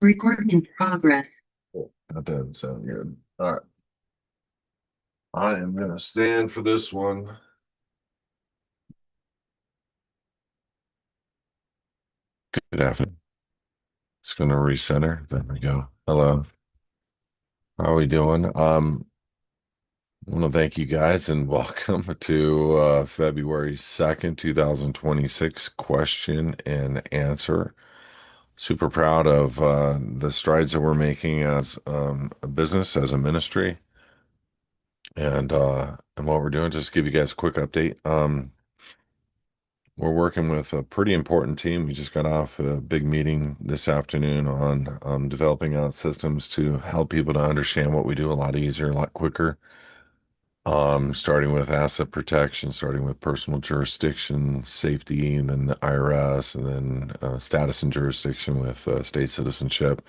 Recording in progress. Cool. That doesn't sound good. All right. I am going to stand for this one. Good afternoon. It's going to recenter. There we go. Hello. How are we doing? I want to thank you guys and welcome to February 2nd, 2026 question and answer. Super proud of the strides that we're making as a business, as a ministry, and what we're doing. Just give you guys a quick update. We're working with a pretty important team. We just got off a big meeting this afternoon on developing out systems to help people to understand what we do a lot easier, a lot quicker. Starting with asset protection, starting with personal jurisdiction, safety, and then the IRS, and then status and jurisdiction with state citizenship.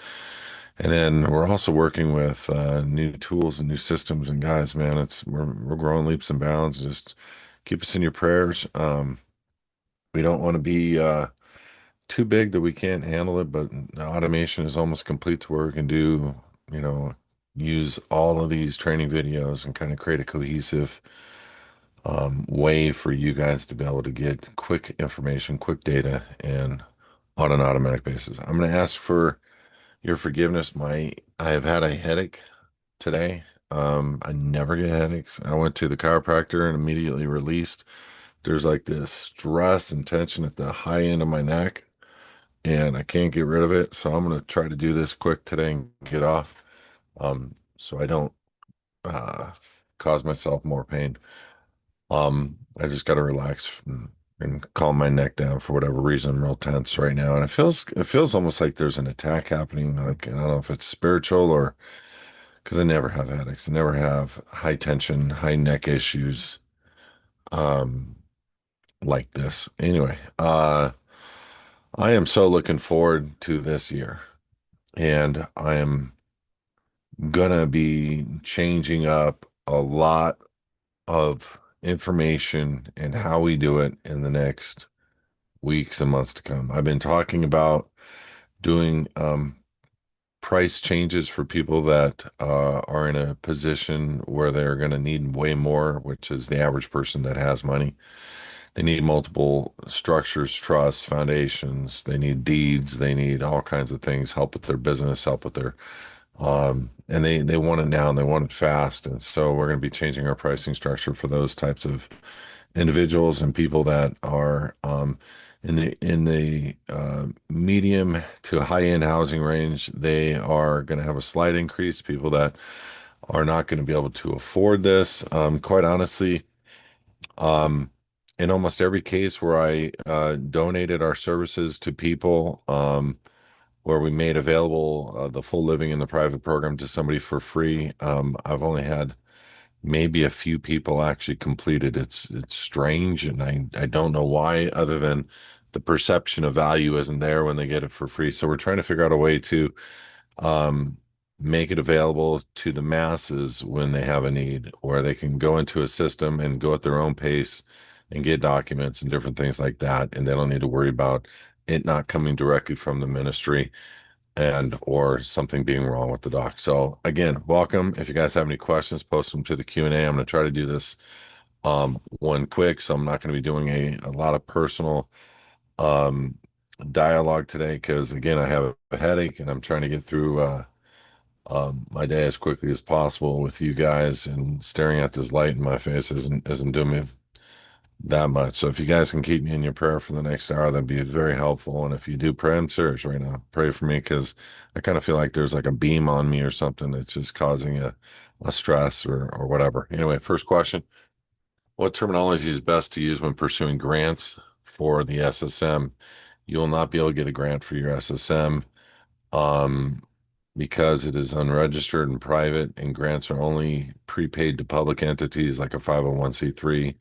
And then we're also working with new tools and new systems. And guys, man, we're growing leaps and bounds. Just keep us in your prayers. We don't want to be too big that we can't handle it, but the automation is almost complete to where we can do, you know, use all of these training videos and kind of create a cohesive way for you guys to be able to get quick information, quick data, and on an automatic basis. I'm going to ask for your forgiveness. I have had a headache today. I never get headaches. I went to the chiropractor and immediately released. There's like this stress and tension at the high end of my neck, and I can't get rid of it. So I'm gonna try to do this quick today and get off, so I don't uh, cause myself more pain. I just got to relax and calm my neck down for whatever reason. I'm real tense right now, and it feels almost like there's an attack happening. Like I don't know if it's spiritual or because I never have headaches. I never have high tension, high neck issues. Um, like this. Anyway, I am so looking forward to this year, and I am gonna be changing up a lot of information and how we do it in the next weeks and months to come. I've been talking about doing price changes for people that are in a position where they're going to need way more, which is the average person that has money. They need multiple structures, trusts, foundations. They need deeds. They need all kinds of things, help with their business, help with their, and they want it now and they want it fast. And so we're going to be changing our pricing structure for those types of individuals and people that are in the medium to high end housing range. They are going to have a slight increase. People that are not going to be able to afford this, quite honestly. Um, in almost every case where I donated our services to people, where we made available the full living in the private program to somebody for free, I've only had maybe a few people actually completed. It's strange, and I don't know why, other than the perception of value isn't there when they get it for free. So we're trying to figure out a way to um, make it available to the masses when they have a need, where they can go into a system and go at their own pace and get documents and different things like that, and they don't need to worry about it not coming directly from the ministry and or something being wrong with the doc. So again, welcome. If you guys have any questions, post them to the Q&A. I'm going to try to do this one quick, so I'm not going to be doing a lot of personal um dialogue today because again, I have a headache and I'm trying to get through my day as quickly as possible with you guys, and staring at this light in my face isn't doing me that much. So if you guys can keep me in your prayer for the next hour, that'd be very helpful. And if you do pray, I'm serious right now. Pray for me because I kind of feel like there's like a beam on me or something that's just causing a stress or whatever. Anyway, first question. What terminology is best to use when pursuing grants for the SSM? You will not be able to get a grant for your SSM um, because it is unregistered and private, and grants are only prepaid to public entities like a 501(c)(3).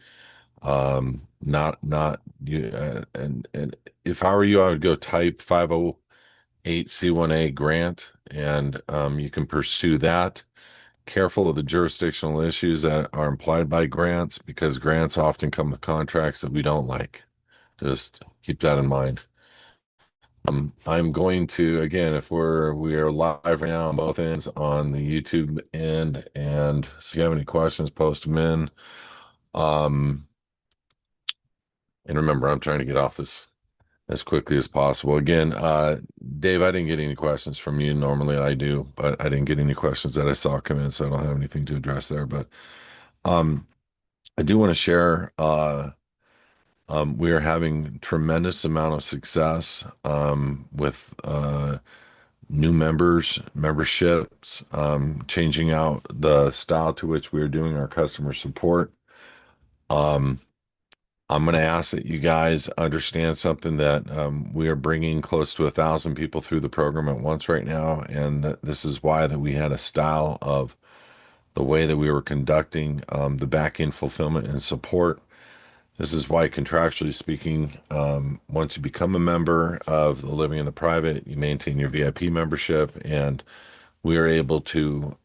Not you. And if I were you, I would go type 508(c)(1) grant, and you can pursue that. Careful of the jurisdictional issues that are implied by grants because grants often come with contracts that we don't like. Just keep that in mind. I'm going to, again, if we are live right now on both ends on the YouTube end, and so if you have any questions, post them in. Um, and remember, I'm trying to get off this as quickly as possible. Again, Dave, I didn't get any questions from you. Normally I do, but I didn't get any questions that I saw come in, so I don't have anything to address there. But um, I do want to share. We are having tremendous amount of success with new memberships, changing out the style to which we are doing our customer support. Um, I'm going to ask that you guys understand something that we are bringing close to 1,000 people through the program at once right now, and this is why that we had a style of the way that we were conducting the back end fulfillment and support. This is why, contractually speaking, once you become a member of the Living in the Private, you maintain your VIP membership, and we are able to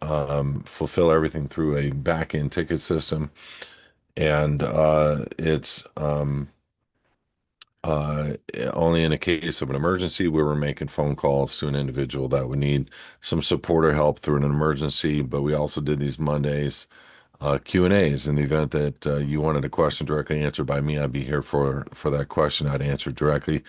fulfill everything through a back end ticket system. And it's uh, only in a case of an emergency where we're making phone calls to an individual that would need some support or help through an emergency. But we also did these Mondays Q&As in the event that you wanted a question directly answered by me. I'd be here for that question. I'd answer directly.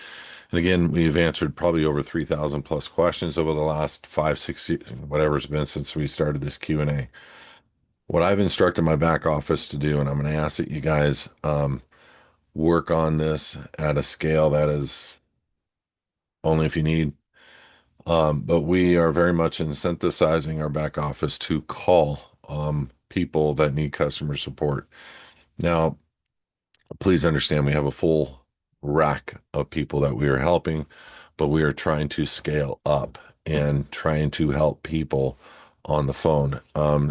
And again, we've answered probably over 3,000 plus questions over the last 5, 6 years, whatever it's been since we started this Q&A. What I've instructed my back office to do, and I'm going to ask that you guys work on this at a scale that is only if you need. But we are very much incentivizing our back office to call people that need customer support. Now, please understand we have a full rack of people that we are helping, but we are trying to scale up and trying to help people on the phone.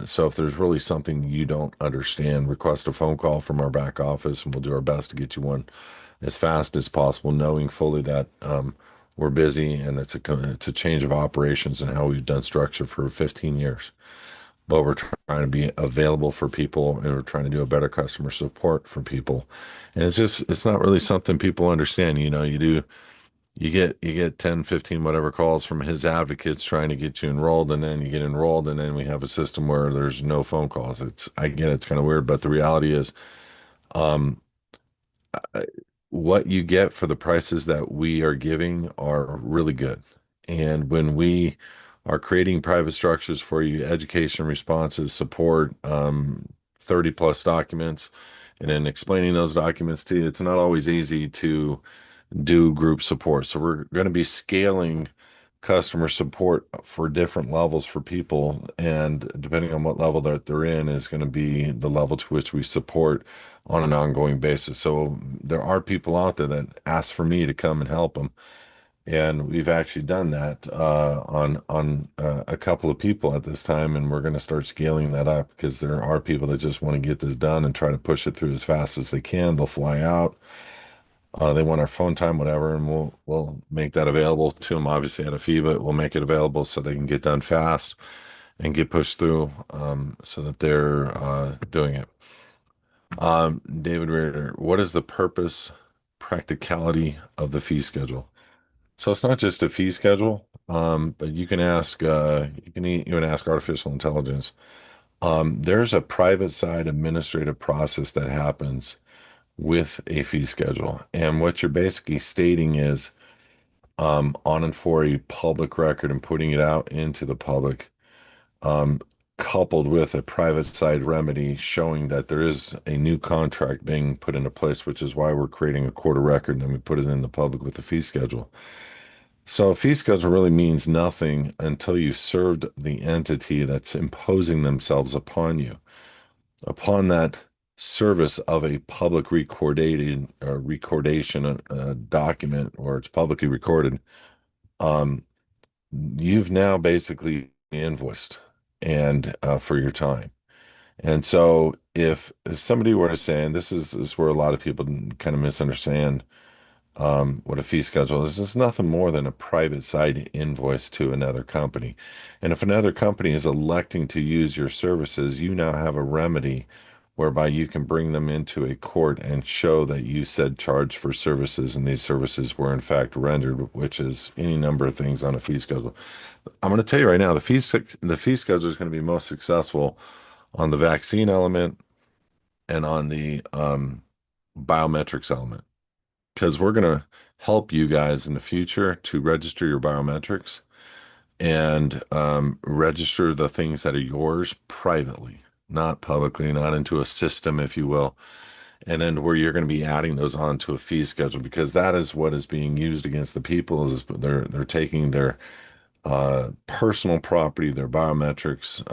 So if there's really something you don't understand, request a phone call from our back office and we'll do our best to get you one as fast as possible, knowing fully that we're busy and it's a change of operations and how we've done structure for 15 years. But we're trying to be available for people and we're trying to do a better customer support for people. And it's not really something people understand. You get 10, 15, whatever calls from HISAdvocates trying to get you enrolled, and then you get enrolled, and then we have a system where there's no phone calls. I get it's kind of weird, but the reality is, um, I- what you get for the prices that we are giving are really good. And when we are creating private structures for you, education responses, support, 30 plus documents, and then explaining those documents to you, it's not always easy to do group support. So we're going to be scaling customer support for different levels for people, and depending on what level that they're in is going to be the level to which we support on an ongoing basis. So there are people out there that ask for me to come and help them, and we've actually done that on a couple of people at this time, and we're going to start scaling that up because there are people that just want to get this done and try to push it through as fast as they can. They'll fly out. They want our phone time, whatever, and we'll make that available to them. Obviously at a fee, but we'll make it available so they can get done fast and get pushed through, so that they're doing it. David Reader, what is the purpose, practicality of the fee schedule? So it's not just a fee schedule, but you can ask even ask artificial intelligence. There's a private side administrative process that happens with a fee schedule. And what you're basically stating is on and for a public record and putting it out into the public, um, coupled with a private side remedy showing that there is a new contract being put into place, which is why we're creating a court of record and then we put it in the public with the fee schedule. So a fee schedule really means nothing until you've served the entity that's imposing themselves upon you. Upon that service of a public recordation document, or it's publicly recorded, um, you've now basically invoiced and for your time. And so if somebody were to say, and this is where a lot of people kind of misunderstand what a fee schedule is, it's nothing more than a private side invoice to another company. And if another company is electing to use your services, you now have a remedy whereby you can bring them into a court and show that you said charge for services and these services were in fact rendered, which is any number of things on a fee schedule. I'm going to tell you right now, the fee schedule is going to be most successful on the vaccine element and on the biometrics element because we're going to help you guys in the future to register your biometrics and register the things that are yours privately, not publicly, not into a system, if you will. And then where you're going to be adding those onto a fee schedule because that is what is being used against the people is they're taking their personal property, their biometrics,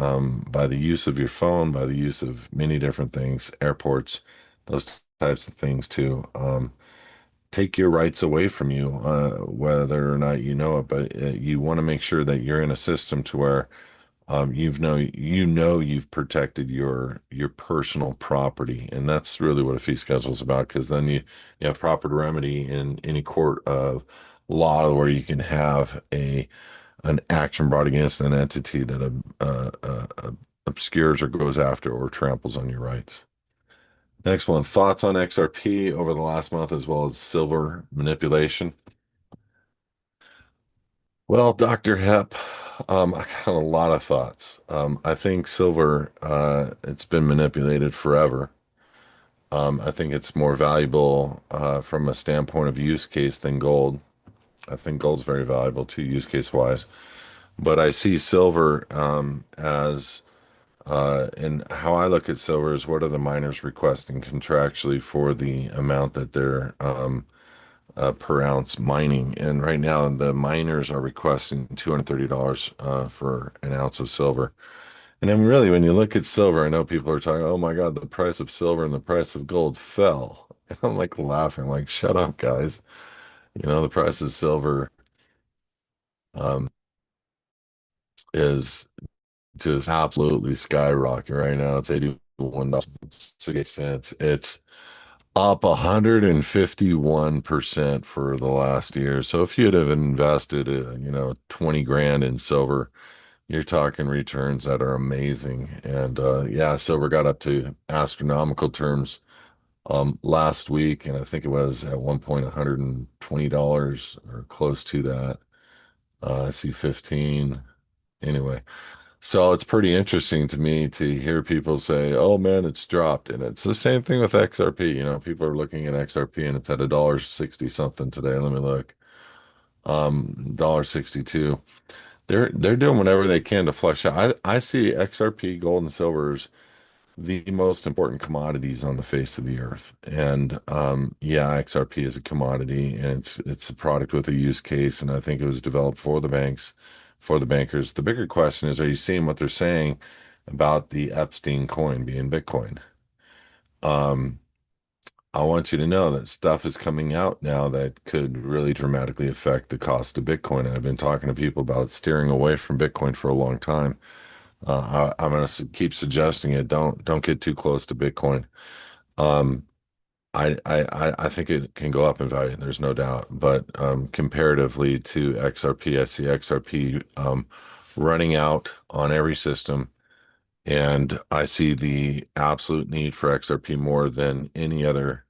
by the use of your phone, by the use of many different things, airports, those types of things too. Take your rights away from you, whether or not you know it, but you want to make sure that you're in a system to where you've protected your personal property, and that's really what a fee schedule is about. Because then you have proper remedy in any court of law where you can have an action brought against an entity that obscures or goes after or tramples on your rights. Next one, thoughts on XRP over the last month as well as silver manipulation. Well, Dr. Hep, I got a lot of thoughts. I think silver, it's been manipulated forever. I think it's more valuable from a standpoint of use case than gold. I think gold's very valuable too, use case wise. But I see silver as and how I look at silver is what are the miners requesting contractually for the amount that they're per ounce mining. And right now, the miners are requesting $230 for an ounce of silver. And then, really, when you look at silver, I know people are talking, oh my God, the price of silver and the price of gold fell. And I'm like laughing, like, shut up, guys. The price of silver um, is just absolutely skyrocketing right now. It's $81.68. It's up 151% for the last year. So if you'd have invested, 20 grand in silver, you're talking returns that are amazing. And yeah, silver got up to astronomical terms last week, and I think it was at one point $120 or close to that. I see 15. Anyway, so it's pretty interesting to me to hear people say, "Oh man, it's dropped," and it's the same thing with XRP. People are looking at XRP and it's at a dollar 60 something today. Let me look. Dollar 62. They're doing whatever they can to flush out. I see XRP, gold, and silver as the most important commodities on the face of the earth. And yeah, XRP is a commodity and it's a product with a use case. And I think it was developed for the banks, for the bankers. The bigger question is, are you seeing what they're saying about the Epstein coin being Bitcoin? Um, I want you to know that stuff is coming out now that could really dramatically affect the cost of Bitcoin. And I've been talking to people about steering away from Bitcoin for a long time. I'm going to keep suggesting it. Don't get too close to Bitcoin. Um, I think it can go up in value. There's no doubt. But comparatively to XRP, I see XRP running out on every system, and I see the absolute need for XRP more than any other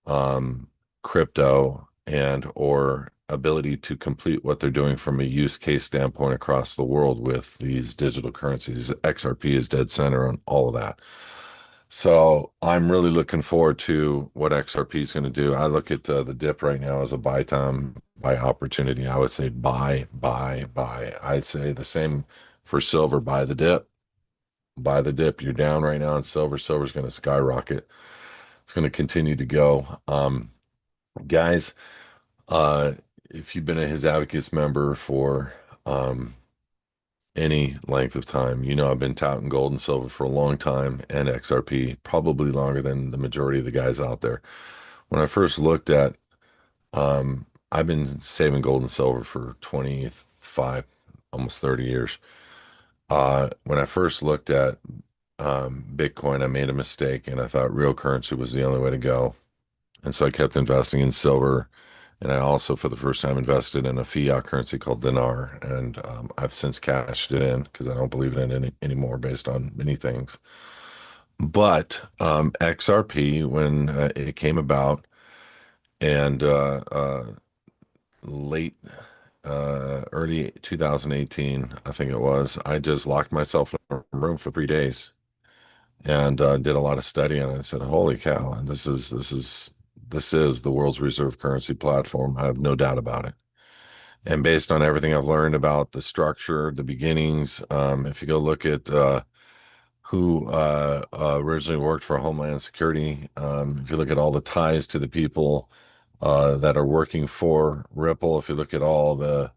um, crypto and or ability to complete what they're doing from a use case standpoint across the world with these digital currencies. XRP is dead center on all of that. So I'm really looking forward to what XRP is going to do. I look at the dip right now as a buy time, buy opportunity. I would say buy, buy, buy. I'd say the same for silver, buy the dip. Buy the dip. You're down right now in silver. Silver's going to skyrocket. It's going to continue to go. Guys, uh, if you've been a His Advocates member for any length of time, I've been touting gold and silver for a long time and XRP, probably longer than the majority of the guys out there. When I first looked at, I've been saving gold and silver for 25, almost 30 years. When I first looked at Bitcoin, I made a mistake and I thought real currency was the only way to go. And so I kept investing in silver. And I also, for the first time, invested in a fiat currency called dinar. And I've since cashed it in because I don't believe in it anymore based on many things. But XRP, when it came about, and late early 2018, I think it was, I just locked myself in a room for 3 days and did a lot of study, and I said, "Holy cow! And this is the world's reserve currency platform. I have no doubt about it." And based on everything I've learned about the structure, the beginnings, if you go look at who originally worked for Homeland Security, if you look at all the ties to the people that are working for Ripple, if you look at all the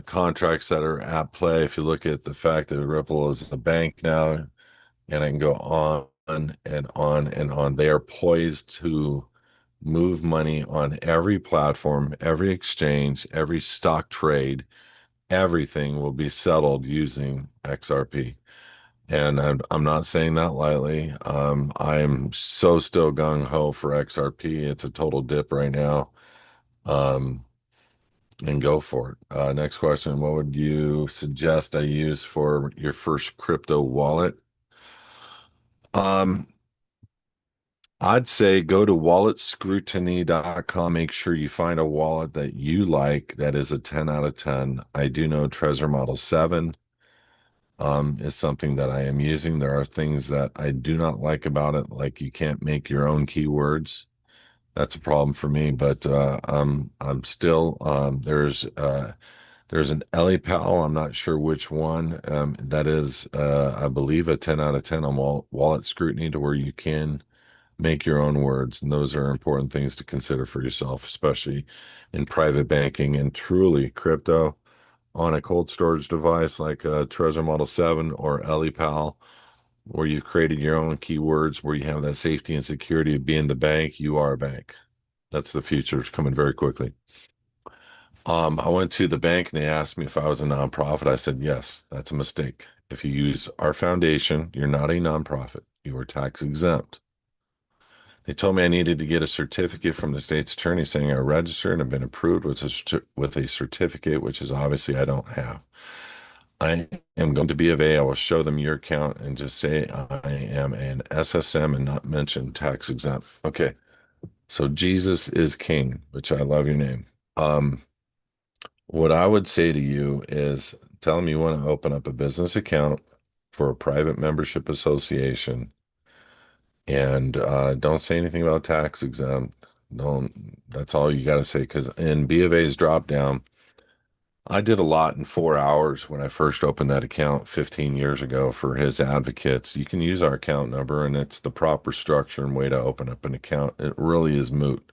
contracts that are at play, if you look at the fact that Ripple is a bank now, and I can go on and on and on. They are poised to move money on every platform, every exchange, every stock trade. Everything will be settled using XRP. And I'm not saying that lightly. I'm so still gung ho for XRP. It's a total dip right now. Um, and go for it. Next question. What would you suggest I use for your first crypto wallet? Um, I'd say go to walletscrutiny.com. Make sure you find a wallet that you like that is a 10 out of 10. I do know Treasure Model 7 is something that I am using. There are things that I do not like about it, like you can't make your own keywords. That's a problem for me, but I'm still there's an EliPal. I'm not sure which one. That is I believe a 10 out of 10 on wallet scrutiny to where you can make your own words. And those are important things to consider for yourself, especially in private banking and truly crypto on a cold storage device like a Treasure Model 7 or EliPal, where you've created your own keywords, where you have that safety and security of being the bank. You are a bank. That's the future. It's coming very quickly. I went to the bank and they asked me if I was a nonprofit. I said, yes, that's a mistake. If you use our foundation, you're not a nonprofit. You are tax exempt. They told me I needed to get a certificate from the state's attorney saying I registered and have been approved with a certificate, which is obviously I don't have. I am going to B of A. I will show them your account and just say I am an SSM and not mention tax exempt. Okay. So Jesus is King, which I love your name. Um, what I would say to you is tell them you want to open up a business account for a private membership association and don't say anything about tax exempt. Don't, that's all you got to say. Because in B of A's drop down, I did a lot in 4 hours when I first opened that account 15 years ago for HISadvocates. You can use our account number, and it's the proper structure and way to open up an account. It really is moot.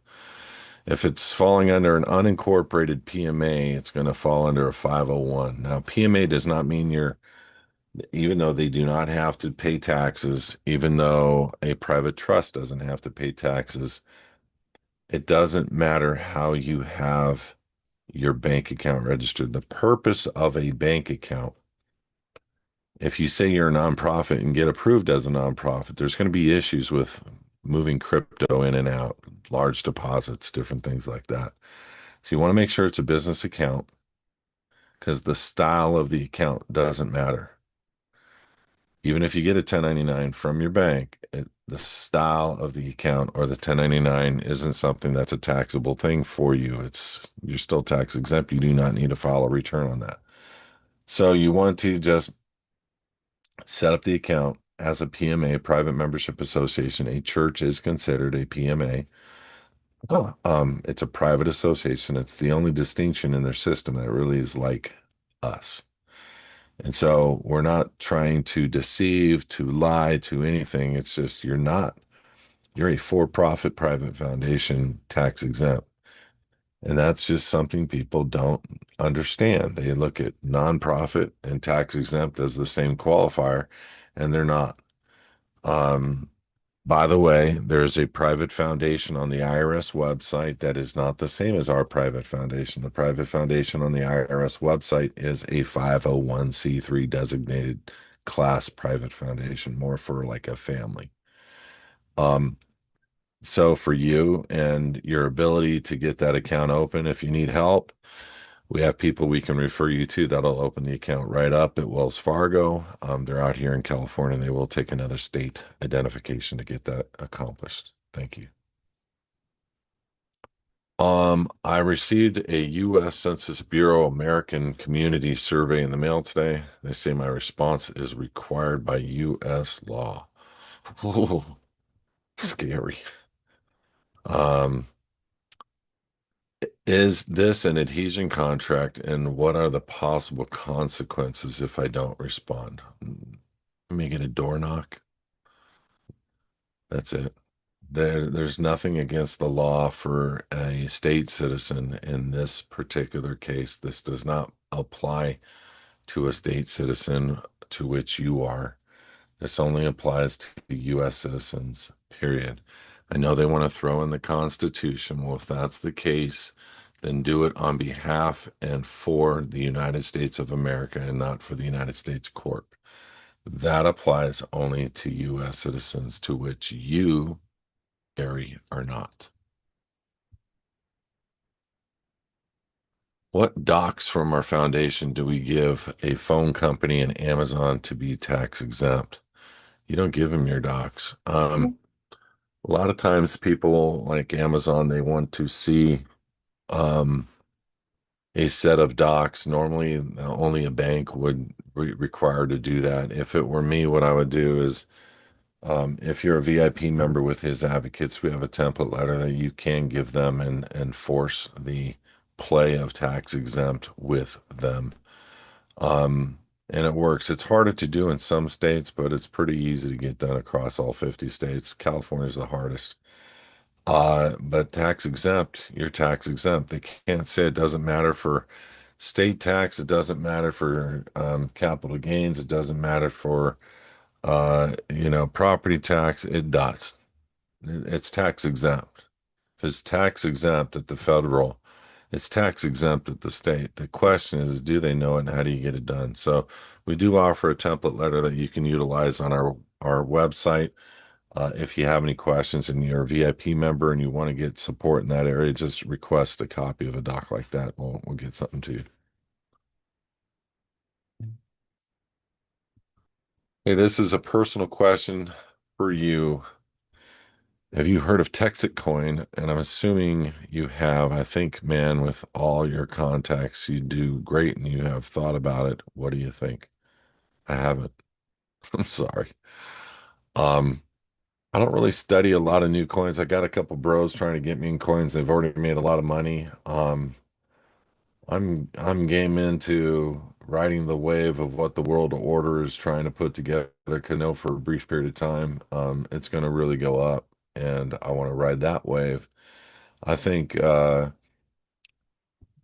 If it's falling under an unincorporated PMA, it's going to fall under a 501. Now, PMA does not mean you're, even though they do not have to pay taxes, even though a private trust doesn't have to pay taxes, it doesn't matter how you have your bank account registered. The purpose of a bank account, if you say you're a nonprofit and get approved as a nonprofit, there's going to be issues with moving crypto in and out, large deposits, different things like that. So you want to make sure it's a business account because the style of the account doesn't matter. Even if you get a 1099 from your bank, the style of the account or the 1099 isn't something that's a taxable thing for you. You're still tax exempt. You do not need to file a return on that. So you want to just set up the account as a PMA, private membership association. A church is considered a PMA. Oh. It's a private association. It's the only distinction in their system that really is like us. And so we're not trying to deceive, to lie, to anything. It's just you're a for-profit private foundation tax exempt. And that's just something people don't understand. They look at nonprofit and tax exempt as the same qualifier, and they're not. Um, by the way, there's a private foundation on the IRS website that is not the same as our private foundation. The private foundation on the IRS website is a 501(c)(3) designated class private foundation, more for like a family. Um, so for you and your ability to get that account open, if you need help, We have people we can refer you to that'll open the account right up at Wells Fargo. They're out here in California and they will take another state identification to get that accomplished. Thank you. I received a U.S. Census Bureau American Community Survey in the mail today. They say my response is required by U.S. law. Ooh, scary. Um, is this an adhesion contract, and what are the possible consequences if I don't respond? Let me get a door knock. That's it. There's nothing against the law for a state citizen in this particular case. This does not apply to a state citizen to which you are. This only applies to U.S. citizens, period. I know they want to throw in the Constitution. Well, if that's the case, then do it on behalf and for the United States of America and not for the United States Corp. That applies only to U.S. citizens to which you, Gary, are not. What docs from our foundation do we give a phone company and Amazon to be tax exempt? You don't give them your docs. A lot of times people like Amazon, they want to see um, a set of docs. Normally, only a bank would require to do that. If it were me, what I would do is if you're a VIP member with HISAdvocates, we have a template letter that you can give them and force the play of tax exempt with them. Um, and it works. It's harder to do in some states, but it's pretty easy to get done across all 50 states. California is the hardest. But tax exempt, you're tax exempt. They can't say it doesn't matter for state tax. It doesn't matter for capital gains. It doesn't matter for property tax. It does. It's tax exempt. If it's tax exempt at the federal, it's tax exempt at the state. The question is, do they know it and how do you get it done? So we do offer a template letter that you can utilize on our website. If you have any questions and you're a VIP member and you want to get support in that area, just request a copy of a doc like that. We'll get something to you. Hey, this is a personal question for you. Have you heard of Texit Coin? And I'm assuming you have. I think, man, with all your contacts, you do great and you have thought about it. What do you think? I haven't. I'm sorry. Um, I don't really study a lot of new coins. I got a couple bros trying to get me in coins. They've already made a lot of money. I'm game into riding the wave of what the world order is trying to put together. 'Cause I know for a brief period of time, it's going to really go up, and I want to ride that wave. I think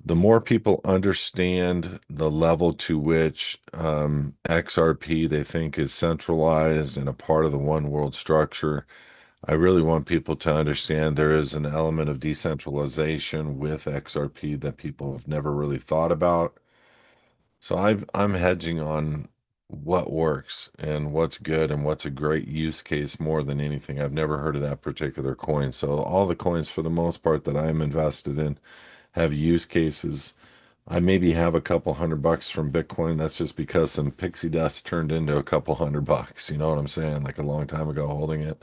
the more people understand the level to which XRP they think is centralized and a part of the one world structure, I really want people to understand there is an element of decentralization with XRP that people have never really thought about. So I'm hedging on what works and what's good and what's a great use case more than anything. I've never heard of that particular coin. So all the coins for the most part that I'm invested in have use cases. I maybe have a couple $100 from Bitcoin. That's just because some pixie dust turned into a couple $100. You know what I'm saying? Like a long time ago holding it.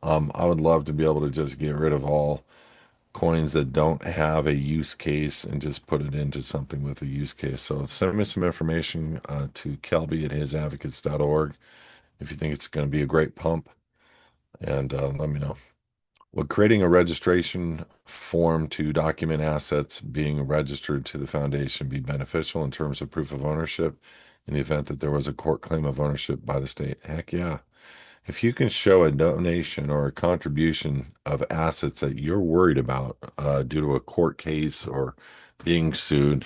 I would love to be able to just get rid of all coins that don't have a use case and just put it into something with a use case. So send me some information to Kelby at hisadvocates.org if you think it's going to be a great pump, and let me know. Would creating a registration form to document assets being registered to the foundation be beneficial in terms of proof of ownership in the event that there was a court claim of ownership by the state? Heck yeah. If you can show a donation or a contribution of assets that you're worried about due to a court case or being sued,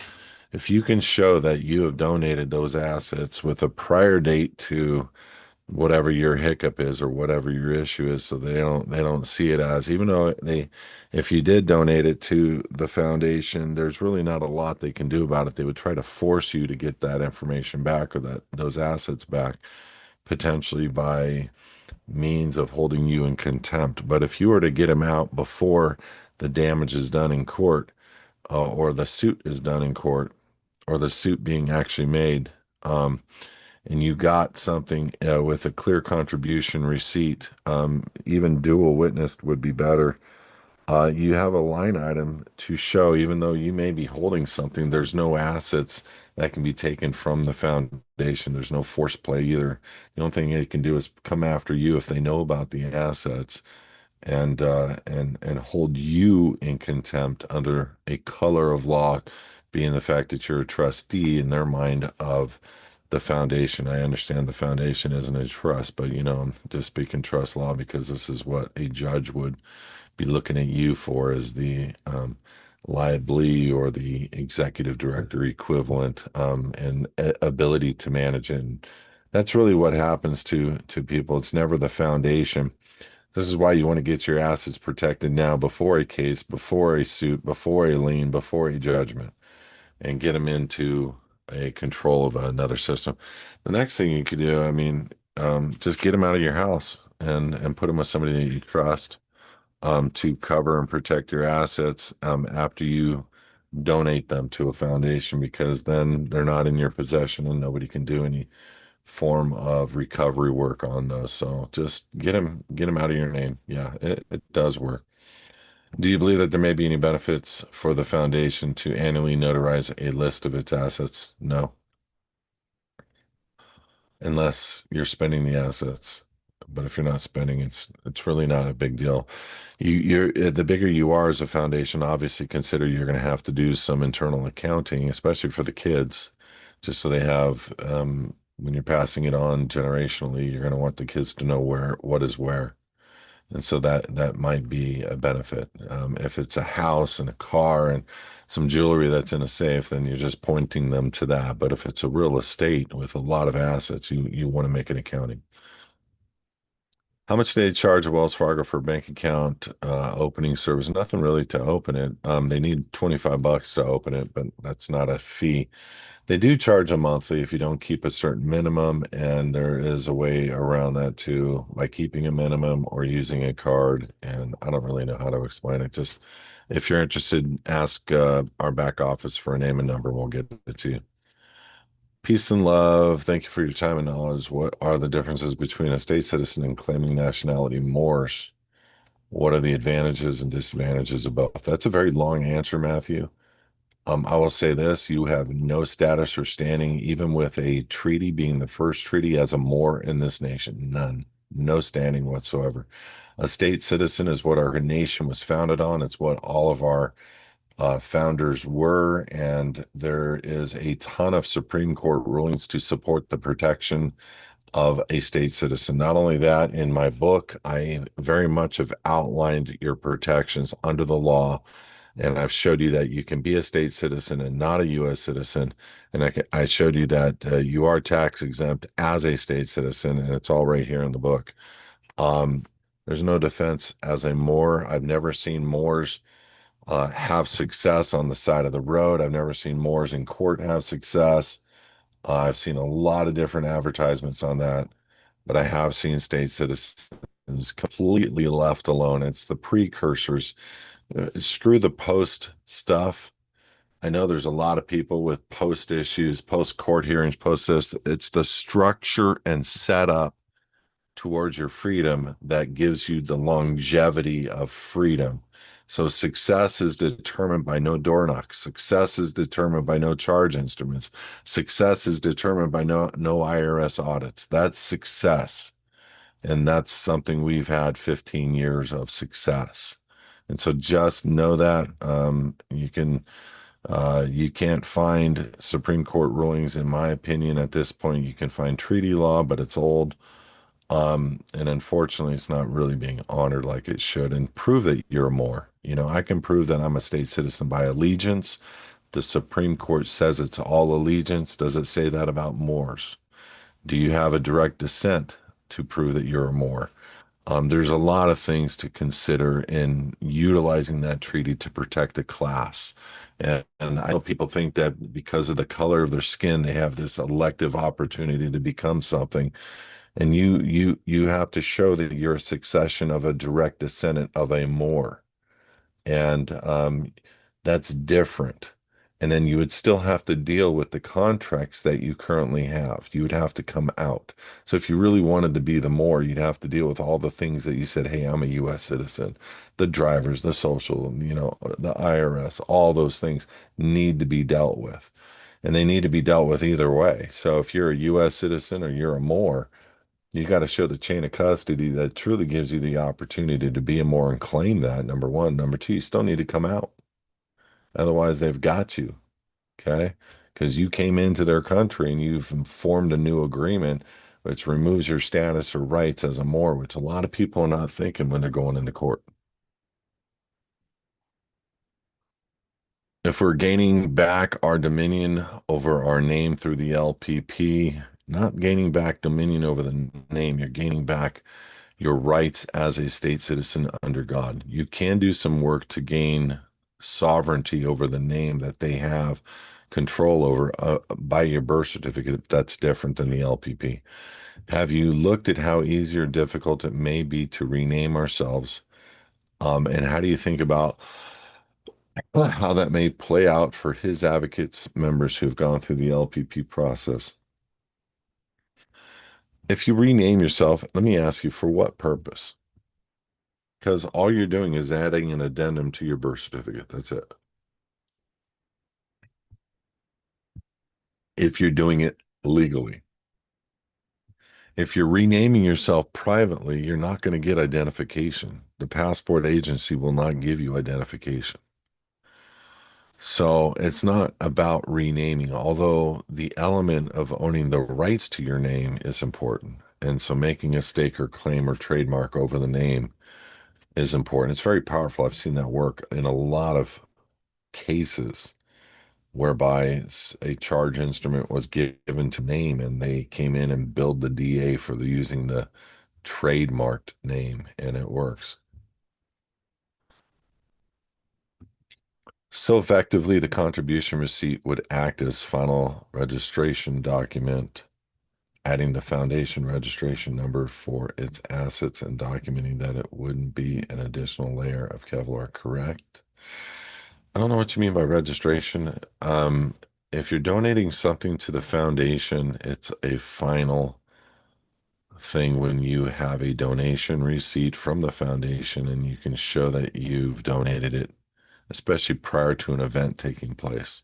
if you can show that you have donated those assets with a prior date to whatever your hiccup is or whatever your issue is, so they don't see it as, even though they, if you did donate it to the foundation, there's really not a lot they can do about it. They would try to force you to get that information back or that those assets back, potentially by means of holding you in contempt. But if you were to get them out before the damage is done in court, or the suit is done in court, or the suit being actually made, um, and you got something with a clear contribution receipt, even dual witnessed would be better. You have a line item to show, even though you may be holding something, there's no assets that can be taken from the foundation. There's no force play either. The only thing they can do is come after you if they know about the assets and hold you in contempt under a color of law, being the fact that you're a trustee in their mind of the foundation. I understand the foundation isn't a trust, but I'm just speaking trust law because this is what a judge would be looking at you for as the liability or the executive director equivalent, and ability to manage it. And that's really what happens to people. It's never the foundation. This is why you want to get your assets protected now before a case, before a suit, before a lien, before a judgment, and get them into a control of another system. The next thing you could do, I mean, just get them out of your house and put them with somebody that you trust, to cover and protect your assets, after you donate them to a foundation, because then they're not in your possession and nobody can do any form of recovery work on those. So just get them out of your name. Yeah, it does work. Do you believe that there may be any benefits for the foundation to annually notarize a list of its assets? No, unless you're spending the assets. But if you're not spending, it's really not a big deal. The bigger you are as a foundation, obviously consider you're going to have to do some internal accounting, especially for the kids, just so they have, when you're passing it on generationally, you're going to want the kids to know what is where. And so that might be a benefit. If it's a house and a car and some jewelry that's in a safe, then you're just pointing them to that. But if it's a real estate with a lot of assets, you want to make an accounting. How much do they charge Wells Fargo for bank account opening service? Nothing really to open it. They need $25 to open it, but that's not a fee. They do charge a monthly if you don't keep a certain minimum, and there is a way around that too by keeping a minimum or using a card. And I don't really know how to explain it. Just if you're interested, ask our back office for a name and number, and we'll get it to you. Peace and love. Thank you for your time and knowledge. What are the differences between a state citizen and claiming nationality? Moors. What are the advantages and disadvantages of both? That's a very long answer, Matthew. I will say this, you have no status or standing, even with a treaty being the first treaty as a Moor in this nation. None. No standing whatsoever. A state citizen is what our nation was founded on. It's what all of our founders were, and there is a ton of Supreme Court rulings to support the protection of a state citizen. Not only that, in my book, I very much have outlined your protections under the law, and I've showed you that you can be a state citizen and not a U.S. citizen. And I showed you that you are tax exempt as a state citizen, and it's all right here in the book. Um, there's no defense as a Moor. I've never seen Moors have success on the side of the road. I've never seen Moors in court have success. I've seen a lot of different advertisements on that, but I have seen state citizens completely left alone. It's the precursors. Screw the post stuff. I know there's a lot of people with post issues, post court hearings, post this. It's the structure and setup towards your freedom that gives you the longevity of freedom. So success is determined by no door knocks. Success is determined by no charge instruments. Success is determined by no IRS audits. That's success. And that's something we've had 15 years of success. And so just know that you can't find Supreme Court rulings, in my opinion, at this point. You can find treaty law, but it's old. And unfortunately, it's not really being honored like it should. And prove that you're more. I can prove that I'm a state citizen by allegiance. The Supreme Court says it's all allegiance. Does it say that about Moors? Do you have a direct descent to prove that you're a Moor? There's a lot of things to consider in utilizing that treaty to protect a class. And I know people think that because of the color of their skin, they have this elective opportunity to become something. And you have to show that you're a succession of a direct descendant of a Moor. And That's different. And then you would still have to deal with the contracts that you currently have. You would have to come out. So if you really wanted to be the Moor, you'd have to deal with all the things that you said, hey, I'm a US citizen. The drivers, the social, the IRS, all those things need to be dealt with. And they need to be dealt with either way. So if you're a US citizen or you're a Moor, you got to show the chain of custody that truly gives you the opportunity to be a Moor and claim that, number one. Number two, you still need to come out. Otherwise, they've got you, okay? Because you came into their country and you've formed a new agreement which removes your status or rights as a Moor, which a lot of people are not thinking when they're going into court. If we're gaining back our dominion over our name through the LPP, not gaining back dominion over the name, you're gaining back your rights as a state citizen under God. You can do some work to gain sovereignty over the name that they have control over by your birth certificate. That's different than the LPP. Have you looked at how easy or difficult it may be to rename ourselves? And how do you think about how that may play out for HISAdvocates members who've gone through the LPP process? If you rename yourself, let me ask you, for what purpose? Because all you're doing is adding an addendum to your birth certificate. That's it. If you're doing it legally. If you're renaming yourself privately, you're not going to get identification. The passport agency will not give you identification. So it's not about renaming, although the element of owning the rights to your name is important. And so making a stake or claim or trademark over the name is important. It's very powerful. I've seen that work in a lot of cases whereby a charge instrument was given to name and they came in and billed the DA for using the trademarked name, and it works. So effectively, the contribution receipt would act as final registration document, adding the foundation registration number for its assets and documenting that it wouldn't be an additional layer of Kevlar, correct? I don't know what you mean by registration. If you're donating something to the foundation, it's a final thing when you have a donation receipt from the foundation and you can show that you've donated it, especially prior to an event taking place,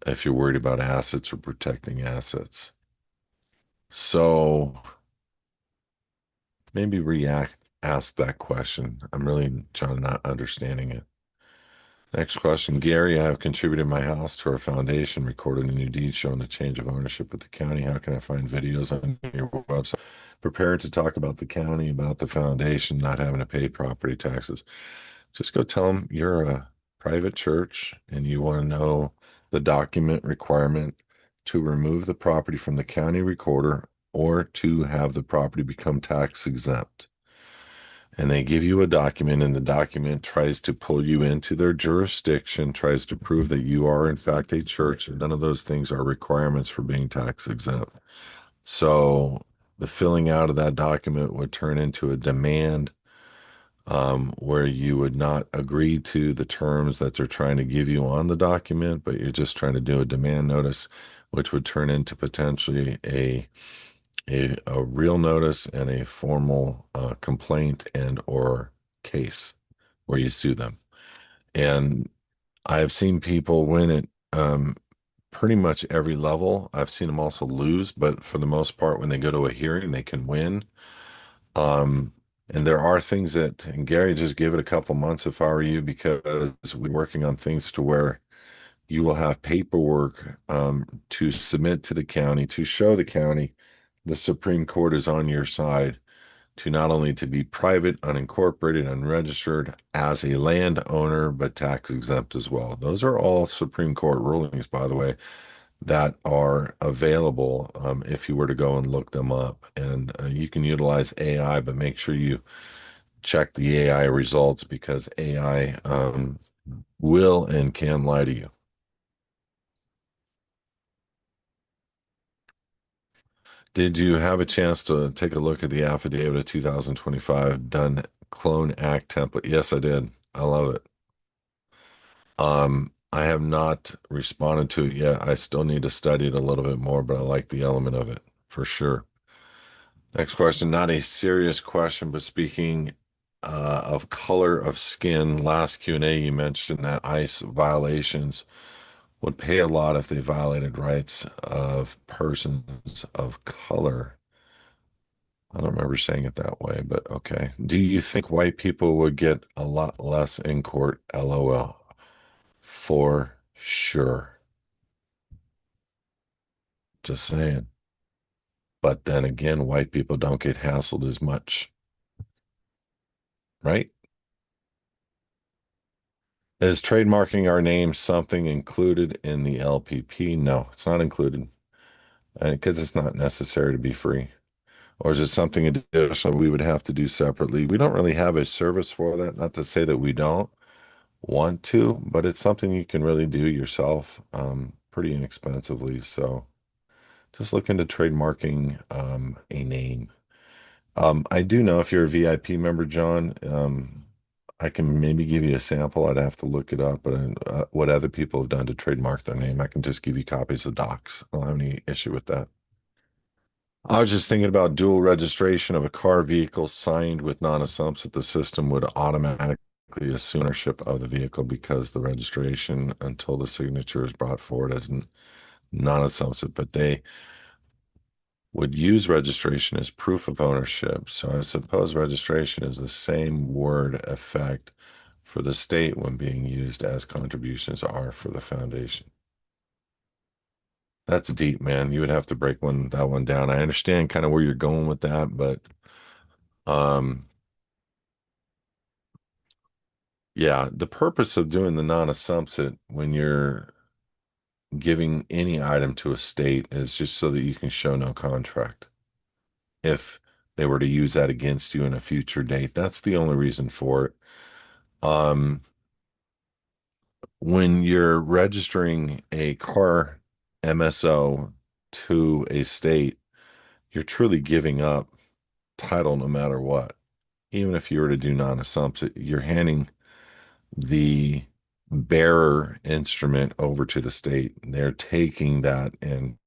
if you're worried about assets or protecting assets. So maybe ask that question. I'm really trying not understanding it. Next question, Gary, I have contributed my house to our foundation, recorded a new deed showing the change of ownership with the county. How can I find videos on your website? Preparing to talk about the county, about the foundation, not having to pay property taxes. Just go tell them you're a private church and you want to know the document requirement to remove the property from the county recorder or to have the property become tax exempt. And they give you a document, and the document tries to pull you into their jurisdiction, tries to prove that you are, in fact, a church. And none of those things are requirements for being tax exempt. So the filling out of that document would turn into a demand where you would not agree to the terms that they're trying to give you on the document, but you're just trying to do a demand notice, which would turn into potentially a real notice and a formal complaint and or case where you sue them. And I've seen people win at pretty much every level. I've seen them also lose, but for the most part, when they go to a hearing, they can win. And there are things that, and Gary, just give it a couple months if I were you, because we're working on things to where you will have paperwork to submit to the county to show the county the Supreme Court is on your side to not only to be private, unincorporated, unregistered as a landowner, but tax exempt as well. Those are all Supreme Court rulings, by the way, that are available if you were to go and look them up. And you can utilize AI, but make sure you check the AI results because AI will and can lie to you. Did you have a chance to take a look at the affidavit of 2025 done Clone Act template? Yes, I did. I love it. I have not responded to it yet. I still need to study it a little bit more, but I like the element of it for sure. Next question, not a serious question, but speaking of color of skin, last Q&A you mentioned that ICE violations would pay a lot if they violated rights of persons of color. I don't remember saying it that way, but okay. Do you think white people would get a lot less in court? LOL. For sure. Just saying. But then again, white people don't get hassled as much, right? Is trademarking our name something included in the LPP? No, it's not included because it's not necessary to be free. Or is it something additional we would have to do separately? We don't really have a service for that. Not to say that we don't want to, but it's something you can really do yourself pretty inexpensively. So just look into trademarking a name. I do know if you're a VIP member, John, I can maybe give you a sample. I'd have to look it up, but what other people have done to trademark their name, I can just give you copies of docs. I don't have any issue with that. I was just thinking about dual registration of a car vehicle signed with non-assumpts that the system would automatically assume ownership of the vehicle because the registration until the signature is brought forward as non-assumptive, but they would use registration as proof of ownership. So I suppose registration is the same word effect for the state when being used as contributions are for the foundation. That's deep, man. You would have to break that one down. I understand kind of where you're going with that, but um yeah, the purpose of doing the non-assumpsit when you're giving any item to a state is just so that you can show no contract. If they were to use that against you in a future date, that's the only reason for it. Um, when you're registering a car MSO to a state, you're truly giving up title no matter what. Even if you were to do non-assumpsit, you're handing the bearer instrument over to the state. They're taking that and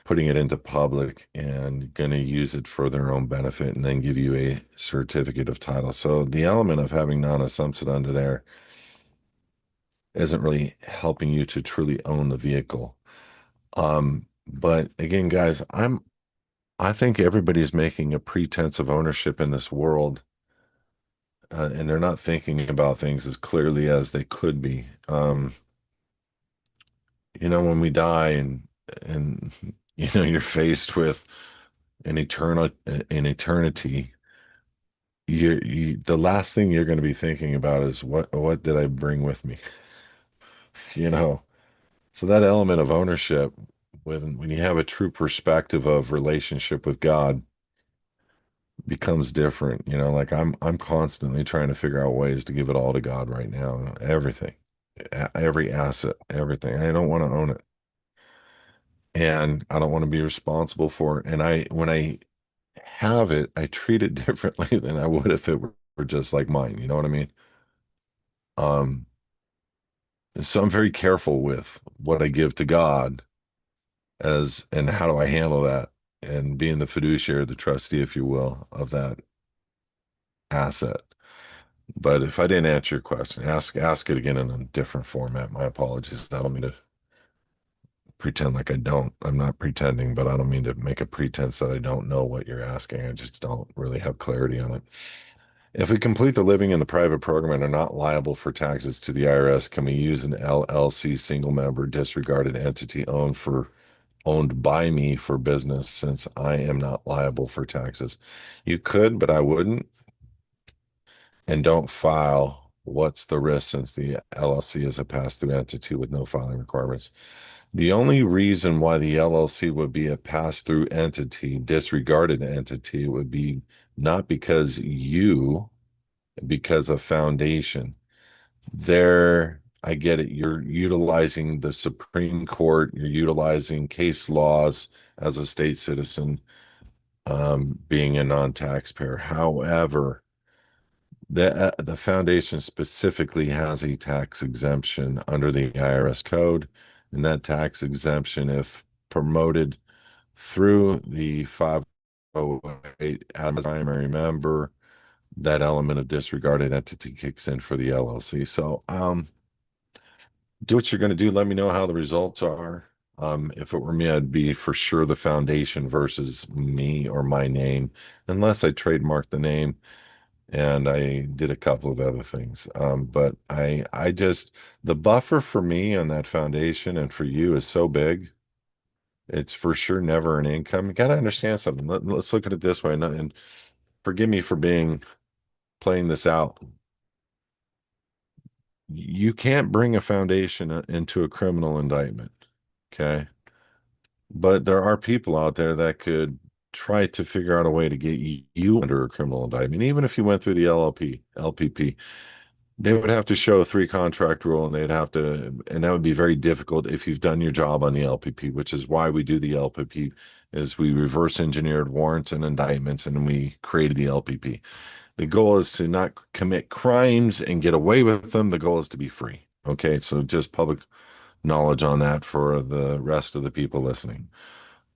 putting it into public and going to use it for their own benefit and then give you a certificate of title. So the element of having non-assumpsit under there isn't really helping you to truly own the vehicle. But again, guys, I think everybody's making a pretense of ownership in this world, and they're not thinking about things as clearly as they could be. When we die and you're faced with an eternity, the last thing you're going to be thinking about is what did I bring with me? You know, so that element of ownership, when you have a true perspective of relationship with God, becomes different. Like I'm constantly trying to figure out ways to give it all to God right now. Everything, every asset, everything. I don't want to own it, and I don't want to be responsible for it. And when I have it, I treat it differently than I would if it were just like mine. You know what I mean? Um, so I'm very careful with what I give to God and how do I handle that and being the fiduciary, the trustee, if you will, of that asset. But if I didn't answer your question, ask it again in a different format. My apologies. I don't mean to pretend like I don't. I'm not pretending, but I don't mean to make a pretense that I don't know what you're asking. I just don't really have clarity on it. If we complete the living in the private program and are not liable for taxes to the IRS, can we use an LLC single member disregarded entity owned by me for business since I am not liable for taxes? You could, but I wouldn't. And don't file. What's the risk since the LLC is a pass-through entity with no filing requirements? The only reason why the LLC would be a pass-through entity, disregarded entity, would be not because of foundation. There, I get it. You're utilizing the Supreme Court, you're utilizing case laws as a state citizen, being a non-taxpayer. However, The foundation specifically has a tax exemption under the IRS code, and that tax exemption, if promoted through the 508 as a primary member, that element of disregarded entity kicks in for the LLC. So, do what you're going to do. Let me know how the results are. If it were me, I'd be for sure the foundation versus me or my name, unless I trademarked the name and I did a couple of other things. But I just, the buffer for me on that foundation and for you is so big. It's for sure never an income. You got to understand something. Let's look at it this way. And forgive me for being playing this out. You can't bring a foundation into a criminal indictment. Okay. But there are people out there that could try to figure out a way to get you under a criminal indictment. Even if you went through the LPP, they would have to show a three contract rule and they'd have to, and that would be very difficult if you've done your job on the LPP, which is why we do the LPP, is we reverse engineered warrants and indictments and we created the LPP. The goal is to not commit crimes and get away with them. The goal is to be free. Okay. So just public knowledge on that for the rest of the people listening.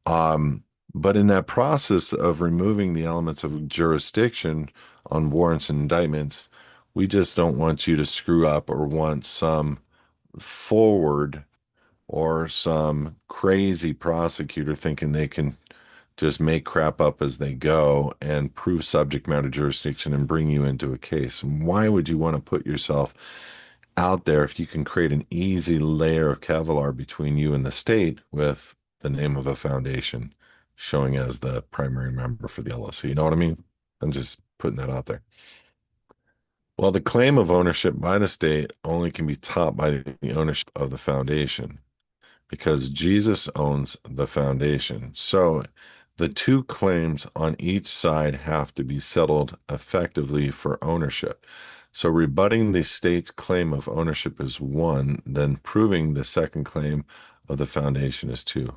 Um, but in that process of removing the elements of jurisdiction on warrants and indictments, we just don't want you to screw up or want some forward or some crazy prosecutor thinking they can just make crap up as they go and prove subject matter jurisdiction and bring you into a case. And why would you want to put yourself out there if you can create an easy layer of Kevlar between you and the state with the name of a foundation showing as the primary member for the LLC? You know what I mean? I'm just putting that out there. Well, the claim of ownership by the state only can be taught by the ownership of the foundation because Jesus owns the foundation. So the two claims on each side have to be settled effectively for ownership. So rebutting the state's claim of ownership is one, then proving the second claim of the foundation is two.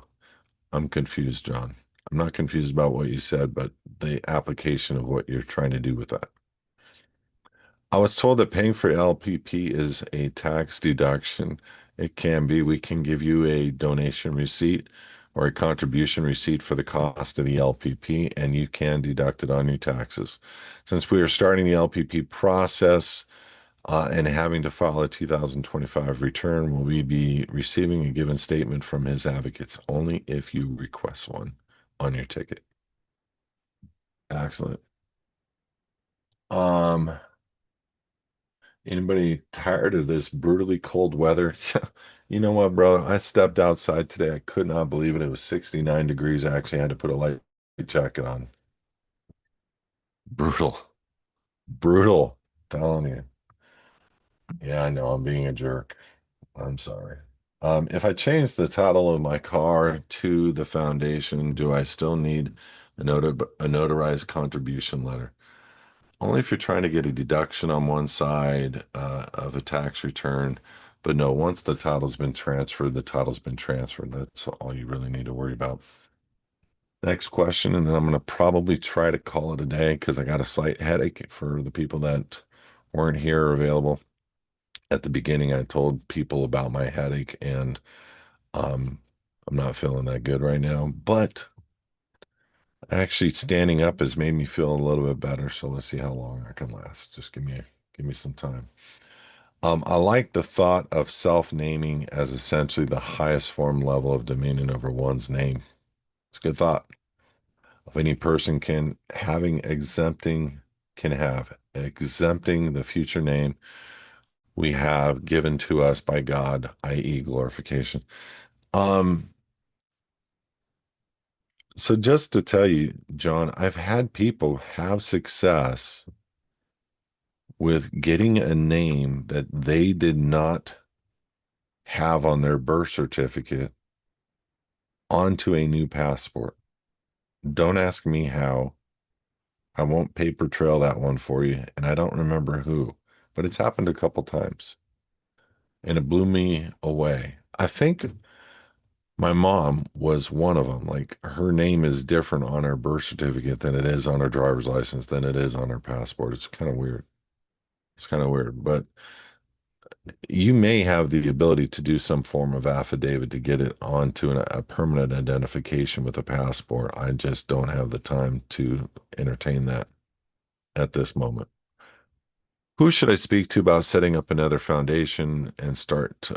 I'm confused, John. I'm not confused about what you said, but the application of what you're trying to do with that. I was told that paying for LPP is a tax deduction. It can be. We can give you a donation receipt or a contribution receipt for the cost of the LPP, and you can deduct it on your taxes. Since we are starting the LPP process and having to file a 2025 return, will we be receiving a given statement from HISAdvocates only if you request one on your ticket? Excellent. Um, Anybody tired of this brutally cold weather? You know what, bro? I stepped outside today. I could not believe it. It was 69 degrees. I actually had to put a light jacket on. Brutal. Brutal. Telling you. Yeah, I know. I'm being a jerk. I'm sorry. If I change the title of my car to the foundation, do I still need a notarized contribution letter? Only if you're trying to get a deduction on one side of a tax return. But no, once the title's been transferred, the title's been transferred. That's all you really need to worry about. Next question, and then I'm going to probably try to call it a day because I got a slight headache for the people that weren't here or available. At the beginning, I told people about my headache, and um, I'm not feeling that good right now. But actually, standing up has made me feel a little bit better. So let's see how long I can last. Just give me some time. I like the thought of self-naming as essentially the highest form level of dominion over one's name. It's a good thought. Of any person can have exempting the future name we have given to us by God, i.e., glorification. Um, so just to tell you, John, I've had people have success with getting a name that they did not have on their birth certificate onto a new passport. Don't ask me how. I won't paper trail that one for you, and I don't remember who, but it's happened a couple times, and it blew me away. I think my mom was one of them. Like her name is different on her birth certificate than it is on her driver's license, than it is on her passport. It's kind of weird. It's kind of weird, but you may have the ability to do some form of affidavit to get it onto a permanent identification with a passport. I just don't have the time to entertain that at this moment. Who should I speak to about setting up another foundation and start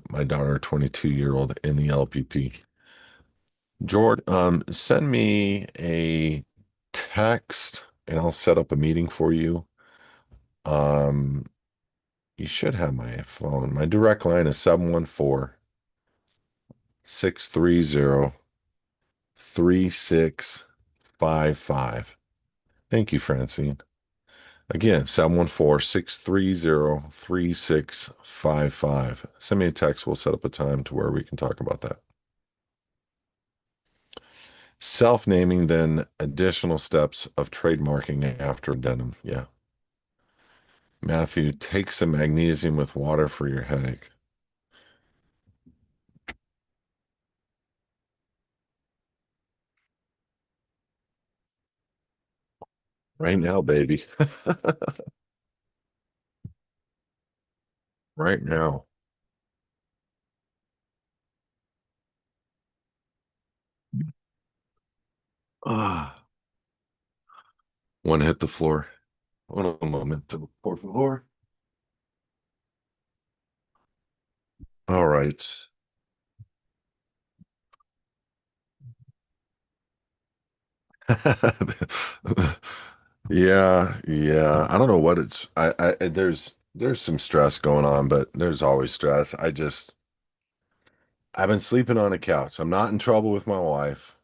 my daughter, 22-year-old, in the LPP? George, send me a text and I'll set up a meeting for you. Um, you should have my phone. My direct line is 714-630-3655. Thank you, Francine. Again, 714-630-3655. Send me a text. We'll set up a time to where we can talk about that. Self-naming, then additional steps of trademarking after addendum. Yeah. Matthew, take some magnesium with water for your headache. Right now, baby. Right now. Ah, one hit the floor. Un momento, por favor. All right. Yeah, yeah. I don't know what it's there's some stress going on, but there's always stress. I've been sleeping on a couch. I'm not in trouble with my wife.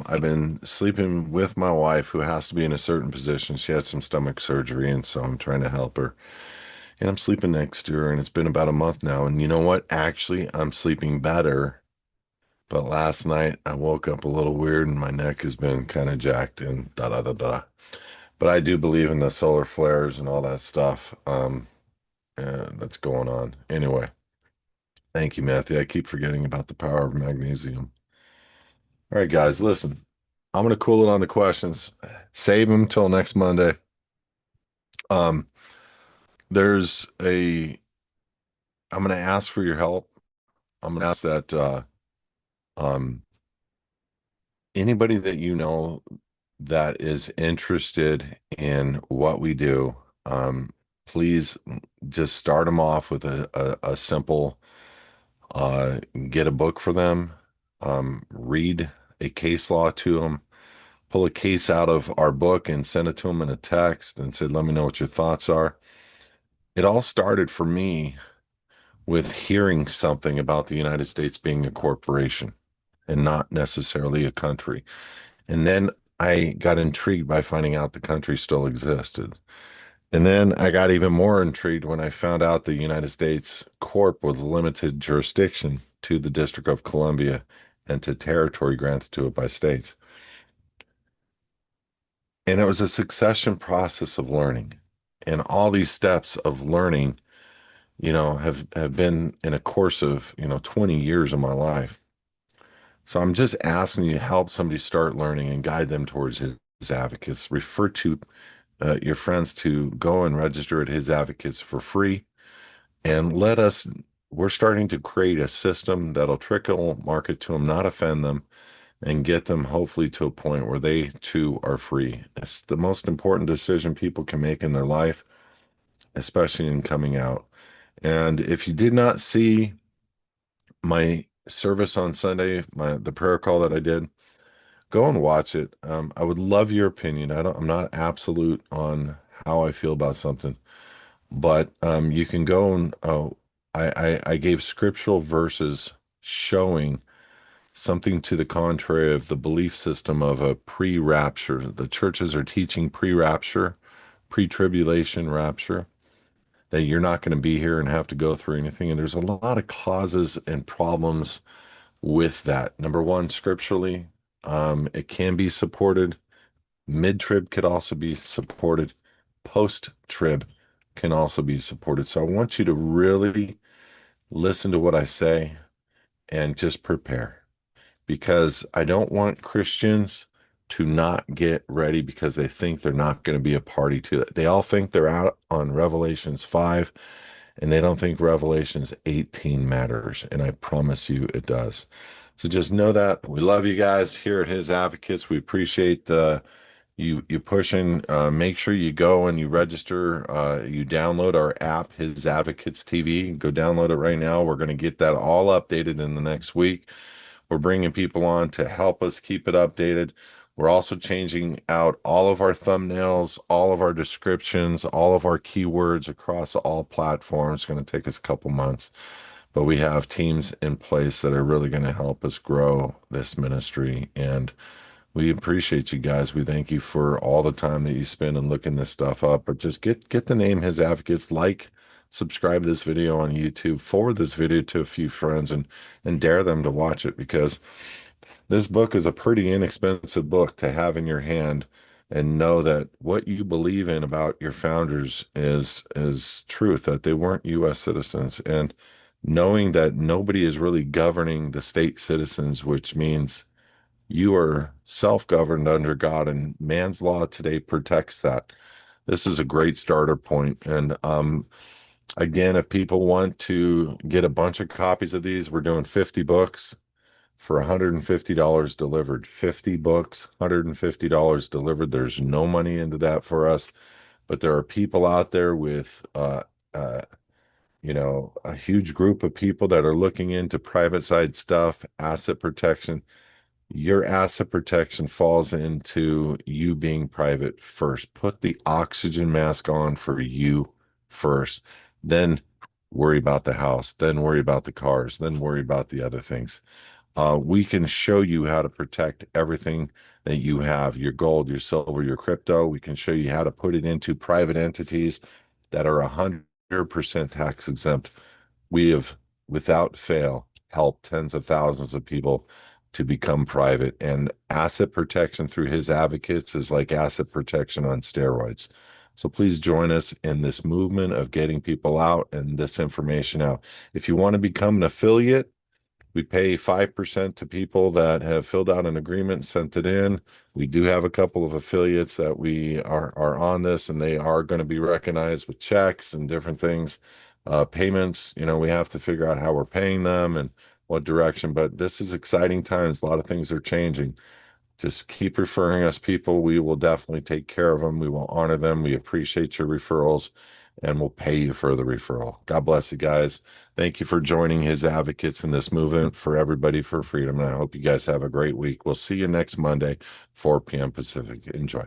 I've been sleeping with my wife who has to be in a certain position. She had some stomach surgery, and so I'm trying to help her. And I'm sleeping next to her, and it's been about a month now. And you know what? Actually, I'm sleeping better. But last night I woke up a little weird and my neck has been kind of jacked and da da da da. But I do believe in the solar flares and all that stuff that's going on. Anyway, thank you, Matthew. I keep forgetting about the power of magnesium. All right, guys, listen. I'm gonna cool it on the questions. Save them till next Monday. Um, there's a. I'm gonna ask for your help. I'm gonna ask that um, anybody that you know that is interested in what we do, please just start them off with a simple get a book for them, read a case law to them, pull a case out of our book and send it to them in a text and say, let me know what your thoughts are. It all started for me with hearing something about the United States being a corporation and not necessarily a country. And then I got intrigued by finding out the country still existed. And then I got even more intrigued when I found out the United States Corp was limited jurisdiction to the District of Columbia and to territory granted to it by states. And it was a succession process of learning. And all these steps of learning, have been in a course of, 20 years of my life. So I'm just asking you to help somebody start learning and guide them towards his advocates. Refer to your friends to go and register at his advocates for free and we're starting to create a system that'll trickle market to them, not offend them, and get them hopefully to a point where they too are free. It's the most important decision people can make in their life, especially in coming out. And if you did not see my service on Sunday, the prayer call that I did, go and watch it. I would love your opinion. I'm not absolute on how I feel about something, but you can go and I gave scriptural verses showing something to the contrary of the belief system of a pre-rapture. The churches are teaching pre-rapture, pre-tribulation rapture, that you're not going to be here and have to go through anything. And there's a lot of causes and problems with that. Number one, scripturally, it can be supported. Mid-trib could also be supported. Post-trib can also be supported. So I want you to really listen to what I say and just prepare because I don't want Christians to not get ready because they think they're not going to be a party to it. They all think they're out on Revelations 5 and they don't think Revelations 18 matters. And I promise you it does. So just know that we love you guys here at His Advocates. We appreciate you pushing. Make sure you go and you register. You download our app, His Advocates TV. Go download it right now. We're going to get that all updated in the next week. We're bringing people on to help us keep it updated. We're also changing out all of our thumbnails, all of our descriptions, all of our keywords across all platforms. It's going to take us a couple months, but we have teams in place that are really going to help us grow this ministry. And we appreciate you guys. We thank you for all the time that you spend in looking this stuff up. But just get the name His Advocates, like, subscribe to this video on YouTube, forward this video to a few friends, and dare them to watch it, because this book is a pretty inexpensive book to have in your hand, and know that what you believe in about your founders is truth, that they weren't U.S. citizens, and knowing that nobody is really governing the state citizens, which means you are self-governed under God, and man's law today protects that. This is a great starter point. And again, if people want to get a bunch of copies of these, we're doing 50 books for $150 delivered. 50 books, $150 delivered. There's no money into that for us, but there are people out there with uh, a huge group of people that are looking into private side stuff, asset protection. Your asset protection falls into you being private first. Put the oxygen mask on for you first. Then worry about the house. Then worry about the cars. Then worry about the other things. We can show you how to protect everything that you have, your gold, your silver, your crypto. We can show you how to put it into private entities that are 100% tax exempt. We have, without fail, helped tens of thousands of people to become private, and asset protection through His Advocates is like asset protection on steroids. So please join us in this movement of getting people out and this information out. If you want to become an affiliate, we pay 5% to people that have filled out an agreement, sent it in. We do have a couple of affiliates that we are on this, and they are going to be recognized with checks and different things. Payments, we have to figure out how we're paying them and what direction, but this is exciting times. A lot of things are changing. Just keep referring us people. We will definitely take care of them. We will honor them. We appreciate your referrals, and we'll pay you for the referral. God bless you guys. Thank you for joining His Advocates in this movement for everybody for freedom. And I hope you guys have a great week. We'll see you next Monday, 4 p.m. Pacific. Enjoy.